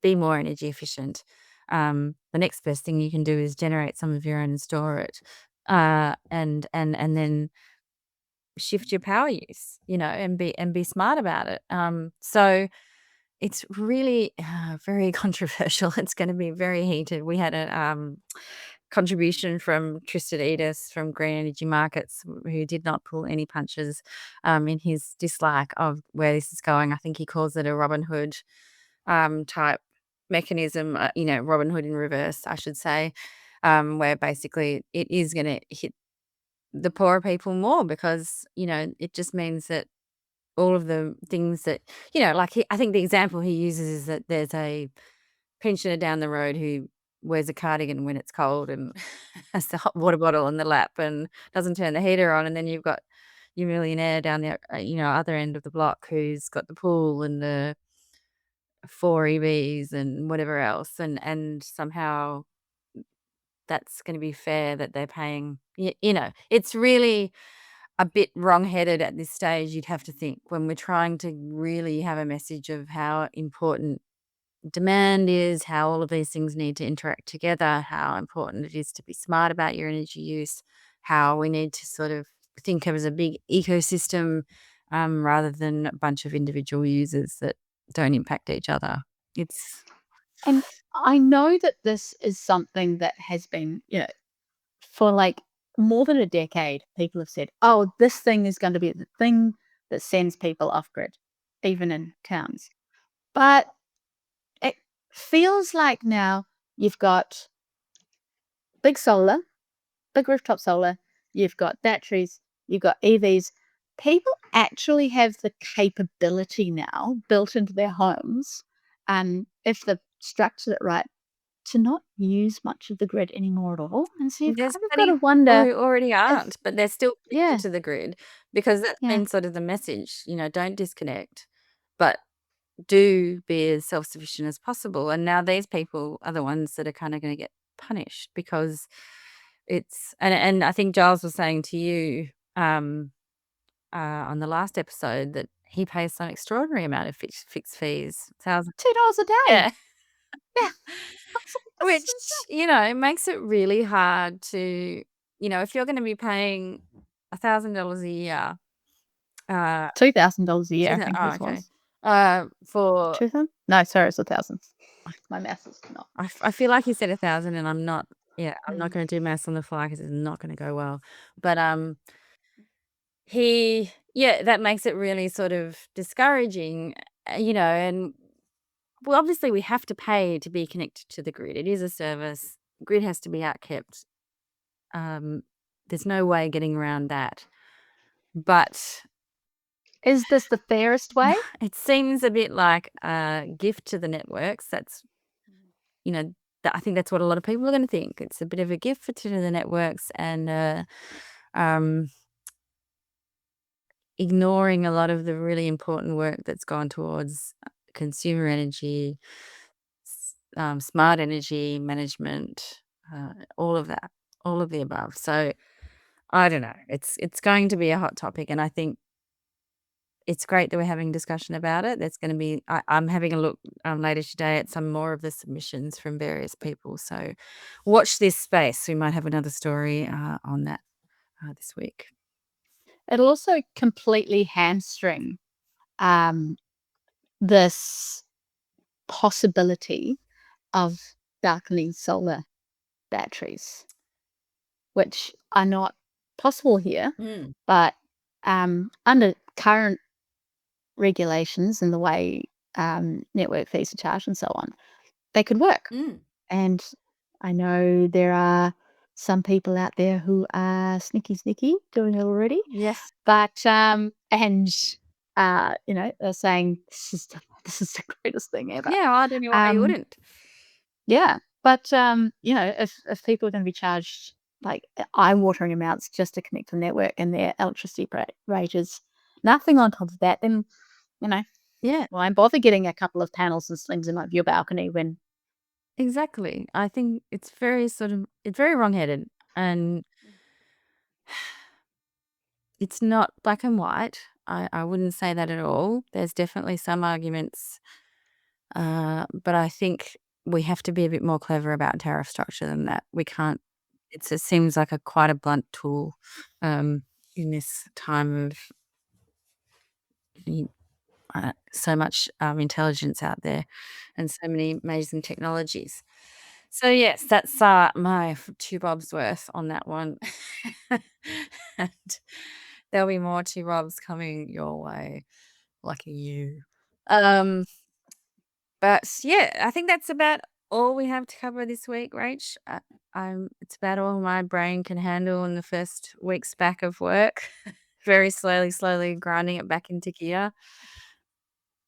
be more energy efficient. The next best thing you can do is generate some of your own and store it, and then shift your power use, and be smart about it. So it's really very controversial. It's going to be very heated. We had a contribution from Tristan Edis from Green Energy Markets, who did not pull any punches in his dislike of where this is going. I think he calls it a Robin Hood type mechanism, Robin Hood in reverse, I should say, where basically it is going to hit the poorer people more, because, it just means that all of the things that, I think the example he uses is that there's a pensioner down the road who wears a cardigan when it's cold and has the hot water bottle in the lap and doesn't turn the heater on. And then you've got your millionaire down the, other end of the block, who's got the pool and the 4 EVs and whatever else. And somehow that's going to be fair that they're paying, it's really a bit wrong-headed at this stage, you'd have to think, when we're trying to really have a message of how important demand is, how all of these things need to interact together, how important it is to be smart about your energy use, how we need to sort of think of as a big ecosystem, rather than a bunch of individual users that don't impact each other. And I know that this is something that has been, for like more than a decade, people have said, oh, this thing is going to be the thing that sends people off grid, even in towns. But it feels like now you've got big solar, big rooftop solar, you've got batteries, you've got EVs. People actually have the capability now built into their homes, and if they've structured it right, to not use much of the grid anymore at all. And so you've There's kind of got plenty to of people wonder who already if, aren't, but they're still yeah, connected to the grid because that's yeah. been sort of the message, don't disconnect, but do be as self-sufficient as possible. And now these people are the ones that are kind of going to get punished because and I think Giles was saying to you on the last episode that he pays some extraordinary amount of fixed fees, $1,000. $2 a day. Yeah. Yeah. Which, That's insane. makes it really hard to, if you're going to be paying $1,000 a year, $2,000 a year, I think oh, this okay, was. for 2,000? No, sorry, it's 1,000. My math is not. I feel like you said 1,000, and I'm not. Yeah, I'm not Mm. going to do maths on the fly because it's not going to go well. But that makes it really sort of discouraging, and well, obviously we have to pay to be connected to the grid. It is a service. Grid has to be outkept. There's no way getting around that. But Is this the fairest way? it seems a bit like a gift to the networks. That's, I think that's what a lot of people are going to think. It's a bit of a gift to the networks and ignoring a lot of the really important work that's gone towards consumer energy, smart energy management, all of that, all of the above. So I don't know. It's going to be a hot topic, and I think it's great that we're having a discussion about it. There's going to be I'm having a look later today at some more of the submissions from various people. So watch this space. We might have another story on that this week. It'll also completely hamstring this possibility of darkening solar batteries, which are not possible here, but under current regulations and the way network fees are charged and so on, they could work. And I know there are some people out there who are sneaky doing it already. Yes. But they're saying this is the greatest thing ever. Yeah, I don't know why you wouldn't. Yeah, but if people are going to be charged like eye-watering amounts just to connect to the network and their electricity rate is nothing on top of that, then Yeah, why bother getting a couple of panels and slings in your balcony when exactly. I think it's very wrong-headed, and it's not black and white. I wouldn't say that at all. There's definitely some arguments, but I think we have to be a bit more clever about tariff structure than that. We can't. It seems like quite a blunt tool in this time of so much intelligence out there and so many amazing technologies. So yes, that's my 2 bobs worth on that one. And there'll be more 2 bobs coming your way. Lucky you. But yeah, I think that's about all we have to cover this week, Rach. It's about all my brain can handle in the first week's back of work. Very slowly grinding it back into gear.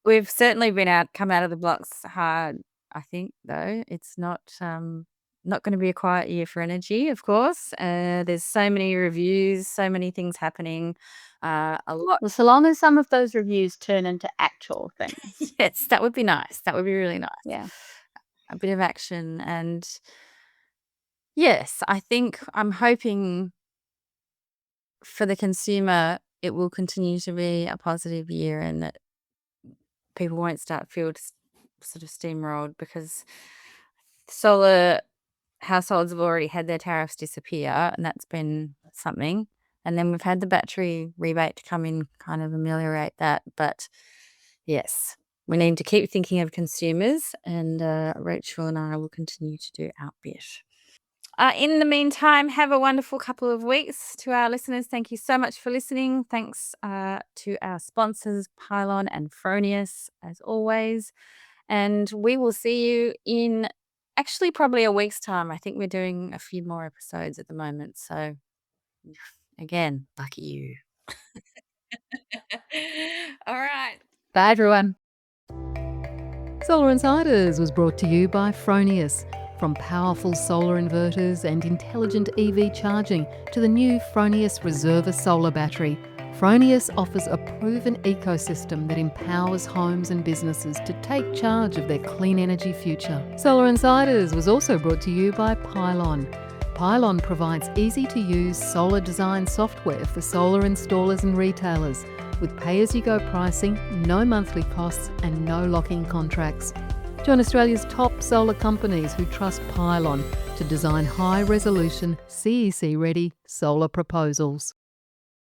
We've certainly come out of the blocks hard, I think, though. It's not going to be a quiet year for energy, of course. There's so many reviews, so many things happening. A lot. Well, so long as some of those reviews turn into actual things. Yes, that would be nice. That would be really nice. Yeah. A bit of action. And yes, I think I'm hoping for the consumer it will continue to be a positive year and that people won't feel sort of steamrolled because solar households have already had their tariffs disappear, and that's been something. And then we've had the battery rebate to come in, kind of ameliorate that. But yes, we need to keep thinking of consumers, and Rachel and I will continue to do our bit. In the meantime, have a wonderful couple of weeks. To our listeners, thank you so much for listening. Thanks to our sponsors, Pylon and Fronius, as always. And we will see you in actually probably a week's time. I think we're doing a few more episodes at the moment. So again, lucky you. All right. Bye, everyone. Solar Insiders was brought to you by Fronius. From powerful solar inverters and intelligent EV charging to the new Fronius Reserva solar battery, Fronius offers a proven ecosystem that empowers homes and businesses to take charge of their clean energy future. Solar Insiders was also brought to you by Pylon. Pylon provides easy-to-use solar design software for solar installers and retailers, with pay-as-you-go pricing, no monthly costs and no lock-in contracts. Join Australia's top solar companies who trust Pylon to design high-resolution, CEC-ready solar proposals.